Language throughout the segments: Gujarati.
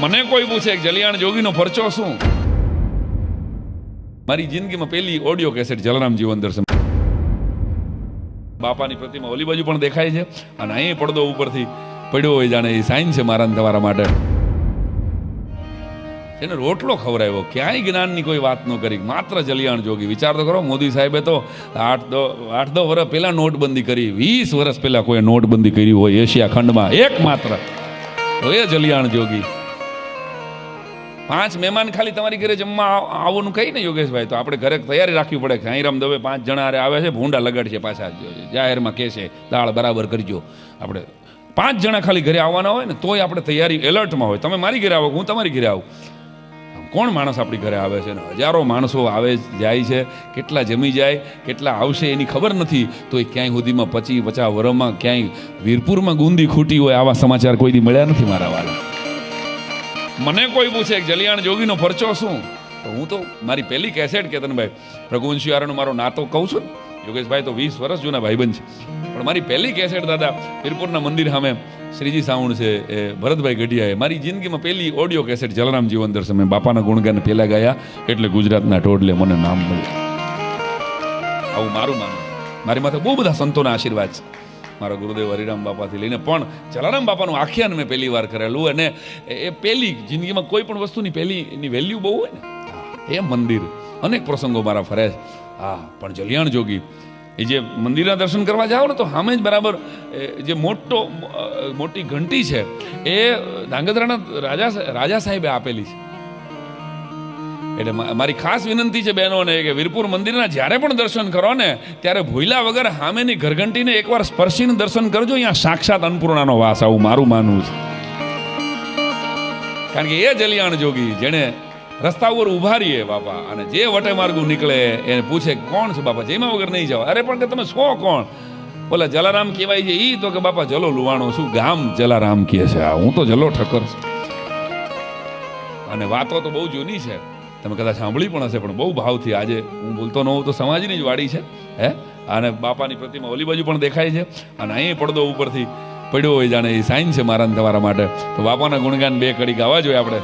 મને કોઈ પૂછે કે જલિયાણ જોગીનો પરચો શું, મારી જિંદગીમાં પહેલી ઓડિયો કેસેટ જલારામ જીવન દર્શન. બાપાની પ્રતિમા ઓલી બાજુ પણ દેખાય છે અને અહીં પડદો ઉપરથી પડ્યો હોય જાણે એ સાઈન છે મારા તમારા માટે. એને રોટલો ખવડાવ્યો, ક્યાંય જ્ઞાનની કોઈ વાત ન કરી, માત્ર જલિયાણ જોગી. વિચાર તો કરો, મોદી સાહેબે તો 8-10 વર્ષ પહેલા નોટબંધી કરી, 20 વર્ષ પહેલા કોઈ નોટબંધી કરી હોય એશિયા ખંડમાં, એક માત્ર તો એ જલિયાણ જોગી. 5 મહેમાન ખાલી તમારી ઘરે જમવા આવવાનું કહી ને યોગેશભાઈ, તો આપણે ઘરે તૈયારી રાખવી પડે. હાઈરામ દવે 5 જણા હારે આવે છે, ભૂંડા લગાડશે પાછા, જાહેરમાં કહેશે દાળ બરાબર કરજો. આપણે 5 જણા ખાલી ઘરે આવવાના હોય ને તોય આપણે તૈયારી એલર્ટમાં હોય. તમે મારી ઘરે આવો, હું તમારી ઘરે આવું, કોણ માણસ આપણી ઘરે આવે છે ને હજારો માણસો આવે જાય છે. કેટલા જમી જાય, કેટલા આવશે એની ખબર નથી. તો એ ક્યાંય સુધીમાં 25-50 વર્ષમાં ક્યાંય વીરપુરમાં ગુંદી ખૂટી હોય આવા સમાચાર કોઈ દી મળ્યા નથી મારા વાલા. મને કોઈ પૂછે કે જલિયાણ જોગીનો પરચો શું, તો હું તો મારી પહેલી કેસેટ કેતનભાઈ રઘુવંશી વાળાનો મારો નાતો કહું છું ને, યોગેશભાઈ તો 20 વર્ષ જૂના ભાઈબંધ છે, પણ મારી પહેલી કેસેટ દાદા વીરપુરના મંદિર સામે શ્રીજી સાઉન્ડ છે એ ભરતભાઈ ગઢિયાએ મારી જિંદગીમાં પહેલી ઓડિયો કેસેટ જલારામ જીવન દર્શન મેં બાપાના ગુણગાન પહેલા ગાયા, એટલે ગુજરાતના ટોડલે મને નામ મળ્યું. આવું મારું માનવું. મારી માથે બહુ બધા સંતોના આશીર્વાદ છે, મારા ગુરુદેવ હરિરામ બાપાથી લઈને, પણ જલારામ બાપાનું આખ્યાન મેં પહેલી વાર કરેલું. અને એ પહેલી જિંદગીમાં કોઈ પણ વસ્તુની પહેલી એની વેલ્યુ બહુ હોય ને, એ મંદિર અનેક પ્રસંગો મારા ફરે છે. હા, પણ જલિયાણ જોગી એ જે મંદિરના દર્શન કરવા જાઓ ને તો સામે જ બરાબર જે મોટી ઘંટી છે એ ધાંગધ્રાના રાજા સાહેબે આપેલી છે. એટલે મારી ખાસ વિનંતી છે બહેનોને કે વીરપુર મંદિરના જ્યારે પણ દર્શન કરો ને ત્યારે ભૂલ્યા વગર સામેની ઘરઘંટીને એકવાર સ્પર્શીને દર્શન કરજો. અહીંયા સાક્ષાત અન્નપૂર્ણાનો વાસ, આવું મારું માનવું છે. કારણ કે એ જલિયાણ જોગી જેણે રસ્તા ઉપર ઉભા રહીએ બાપા, અને જે વટે માર્ગું નીકળે એને પૂછે કોણ છે બાપા, જેમાં વગર નહીં જાવ. અરે પણ કે તમે છો કોણ? બોલે જલારામ કહેવાય છે. ઈ તો કે બાપા જલો લુવાણો શું, ગામ જલારામ કહે છે. હું તો જલો ઠક્કર છું. અને વાતો તો બહુ જૂની છે, તમે કદાચ સાંભળી પણ હશે, પણ બહુ ભાવથી આજે હું બોલતો ન હોઉં તો સમાજની જ વાડી છે હે. અને બાપાની પ્રતિમા ઓલી બાજુ પણ દેખાય છે અને અહીં પડદો ઉપરથી પડ્યો હોય જાણે એ સાઈન છે મારા તમારા માટે. તો બાપાના ગુણગાન 2 કડી ગાવા જોઈએ આપણે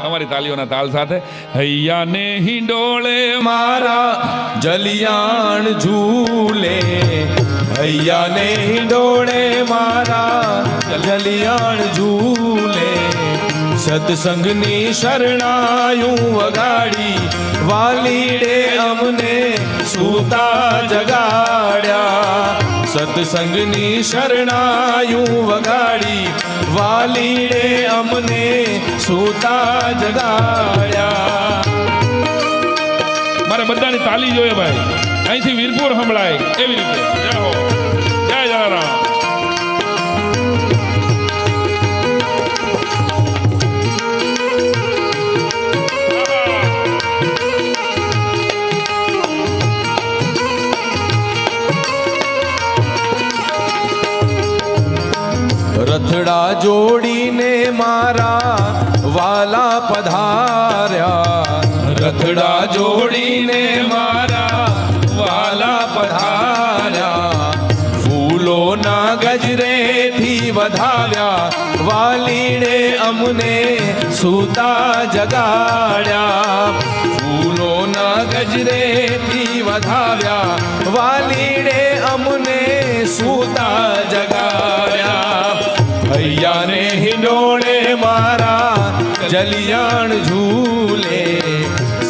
અમારી તાલીઓના તાલ સાથે. હૈયા ને હિંડોળે મારા જલિયાણ ઝૂલે, હૈયા ને હિંડોળે મારા જલિયાણ ઝૂલે, સત્સંગની શરણાયું વગાડી વાલીડે અમને સૂતા જગાડ્યા. સત્સંગની શરણાયું વગાડી વાલીડે અમને સૂતા જગાડ્યા. મારે બધાની તાલી જોઈએ ભાઈ, અહીંથી વીરપુર સંભળાય એવી રીતે. જય હો, જય જલારામ. રથડા જોડીને મારા વાલા પધાર્યા, રથડા જોડીને મારા વાલા પધાર્યા. ફૂલોના ગજરેથી વધાવ્યા વાલીડે અમને સૂતા જગાડ્યા. ફૂલોના ગજરેથી વધાવ્યા વાલીડે અમને સૂતા જગાડ્યા. હૈયા ને હિંડોળે મારા જલિયાણ ઝૂલે,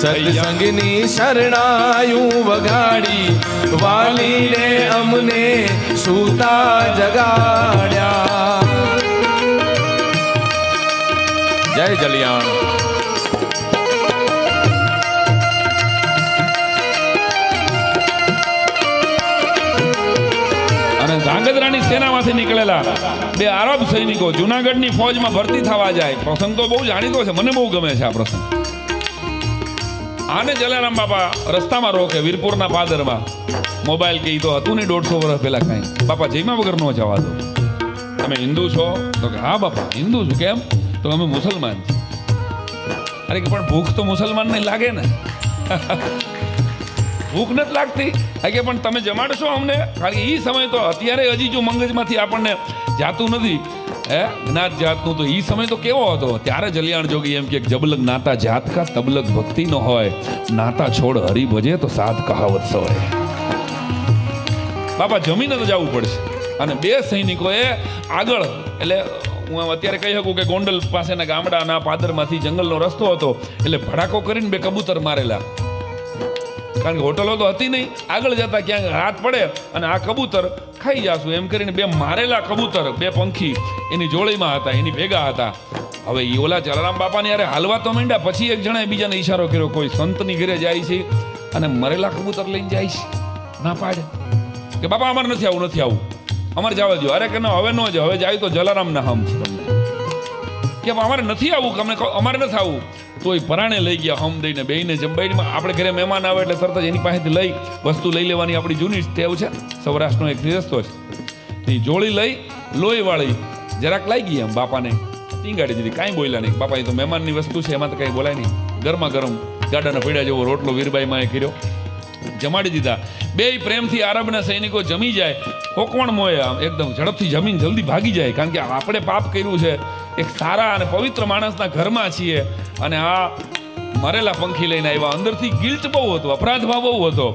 સત્સંગની શરણાયું વગાડી વાલીને અમને સૂતા જગાડ્યા. જય જલિયાણ. ધાંગધ્રાની સેનામાંથી નીકળેલા 2 આરબ સૈનિકો જુનાગઢની ફોજમાં ભરતી થવા જાય. પ્રસંગ તો બહુ જાણીતો છે, મને બહુ ગમે છે આ પ્રસંગ. આને જલારામ બાપા રસ્તામાં રોકે વીરપુરના પાદરમાં. મોબાઈલ કે તો હતું નહીં 150 વર્ષ પહેલા કાંઈ. બાપા જઈમાં વગર ન જવા દો. તમે હિન્દુ છો? તો કે હા બાપા હિન્દુ છું. કેમ? તો અમે મુસલમાન છીએ. અરે કે પણ ભૂખ તો મુસલમાનને લાગે ને. ભૂખ નથી લાગતી કે પણ તમે જમાડશો અમને? કારણ કે એ સમય તો અત્યારે હજી જો મગજમાંથી આપણને જાતું નથી. હે જ્ઞાત જાતનું તો ઈ સમય તો કેવો હતો. ત્યારે જલિયાણ જોગી એમ કે જબલગ નાતા જાત કા તબલગ ભક્તિ ન હોય, નાતા છોડ હરી ભજે તો સાત કહાવત સોય. બાપા જમીને તો જવું પડશે. અને બે સૈનિકોએ આગળ, એટલે હું અત્યારે કહી શકું કે ગોંડલ પાસેના ગામડાના પાદરમાંથી જંગલનો રસ્તો હતો, એટલે ભડાકો કરીને બે કબૂતર મારેલા. કારણ કે હોટલો તો હતી નહીં, આગળ જતા ક્યાંક હાથ પડે અને આ કબૂતર ખાઈ જાશું એમ કરીને બે મારેલા કબૂતર, બે પંખી એની જોડીમાં હતા, એની ભેગા હતા. હવે ઈ ઓલા જલારામ બાપાને યારે હાલવા તો માંડ્યા, પછી એક જણાએ બીજાને ઈશારો કર્યો, કોઈ સંતની ઘરે જાય છે અને મરેલા કબૂતર લઈને જાય છે. ના પાડે કે બાપા અમારે નથી આવું, નથી આવું, અમારે જવા દો. અરે કે ના, હવે ન જ, હવે જાય તો જલારામ ના હમ તમને કે અમારે નથી આવું, અમને અમારે નથી આવું. તો એ પરાણે લઈ ગયા હમ દઈને, બેયને જમબાઈમાં. આપણે ઘરે મહેમાન આવે એટલે તરત જ એની પાસેથી લઈ વસ્તુ લઈ લેવાની આપણી જૂની ટેવ છે, સૌરાષ્ટ્રનો એક રસ્તો છે. એ જોડી લઈ લોહી વાળી જરાક લાગી એમ બાપાને ટીંગાડી દીધી, કાંઈ બોલ્યા નહીં. બાપા એ તો મહેમાનની વસ્તુ છે, એમાં તો કાંઈ બોલાય નહીં. ગરમા ગરમ ગાડાના પીડા જેવો રોટલો વીરબાઈમાં એ કર્યો, જમાડી દીધા. બેય પ્રેમથી આરબના સૈનિકો જમી જાય, કોકવણ મોય આમ એકદમ ઝડપથી જમીન જલ્દી ભાગી જાય. કારણ કે આપણે પાપ કર્યું છે, એક સારા અને પવિત્ર માણસના ઘરમાં છીએ અને આ મરેલા પંખી લઈને આવ્યા. અંદરથી ગિલ્ટ બહુ હતો, અપરાધ ભાવ બહુ હતો.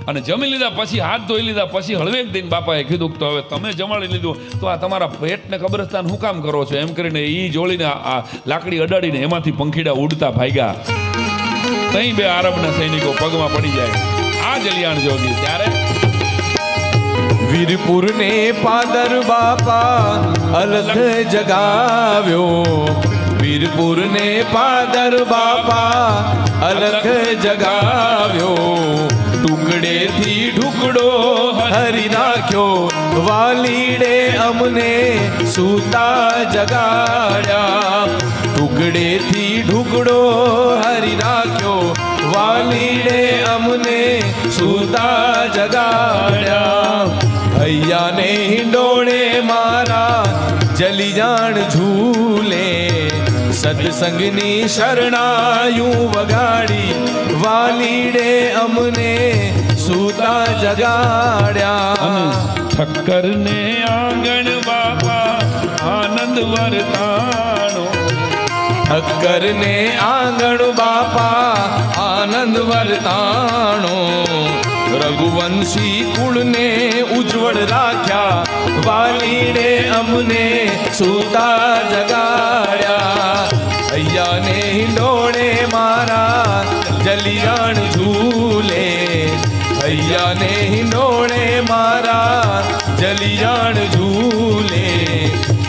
અને જમી લીધા પછી, હાથ ધોઈ લીધા પછી હળવેક દઈને બાપાએ કીધું તો હવે તમે જમાડી લીધું તો આ તમારા પેટને કબ્રસ્તાન શું કામ કરો છો? એમ કરીને એ જોડીને આ લાકડી અડાડીને એમાંથી પંખીડા ઉડતા ભાગ્યા. તઈ બે આરબના સૈનિકો પગમાં પડી જાય. આ જલિયાણ જોગી ત્યારે વીરપુર ને પાદર બાપા અલખ જગાવ્યો, વીરપુર ને પાદર બાપા અલખ જગાવ્યો. ટુકડેથી ઢુકડો હરી નાખ્યો, વાલીડે અમને સૂતા જગાડ્યા. ટુકડેથી ઢુકડો હરી નાખ્યો, વાલીડે અમને સૂતા જગાડ્યા. હૈયાને હિંડોળે મારા જલિયાણ ઝૂલે, સત્સંગની શરણાયું વગાડી, વાલીડે અમને સૂતા જગાડ્યા. ઠક્કર ને આંગણ બાપા આનંદ વરતાણો, ઠક્કર ને આંગણ બાપા આનંદ વરતાણો. રઘુવંશી કુળને ઉજ્જવળ રાખ્યા, વાલીડે અમને સૂતા જગાડ્યા. હૈયાને હિંડોળે મારા જલિયાણ ઝૂલે, હૈયાને હિંડોળે મારા જલિયાણ ઝૂલે.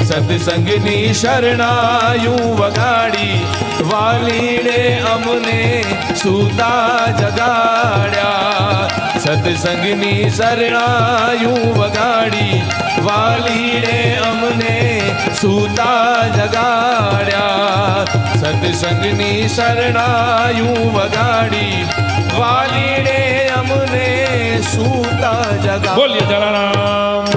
સત્સંગની શરણાયું વગાડી, વાલીડે અમને સૂતા જગાડ્યા. સત્સંગની શરણાયું વગાડી, વાલીડે અમને સૂતા જગાડ્યા. સત્સંગની શરણાયું વગાડી, વાલીડે અમને સૂતા જગાડ્યા. બોલીએ જલારામ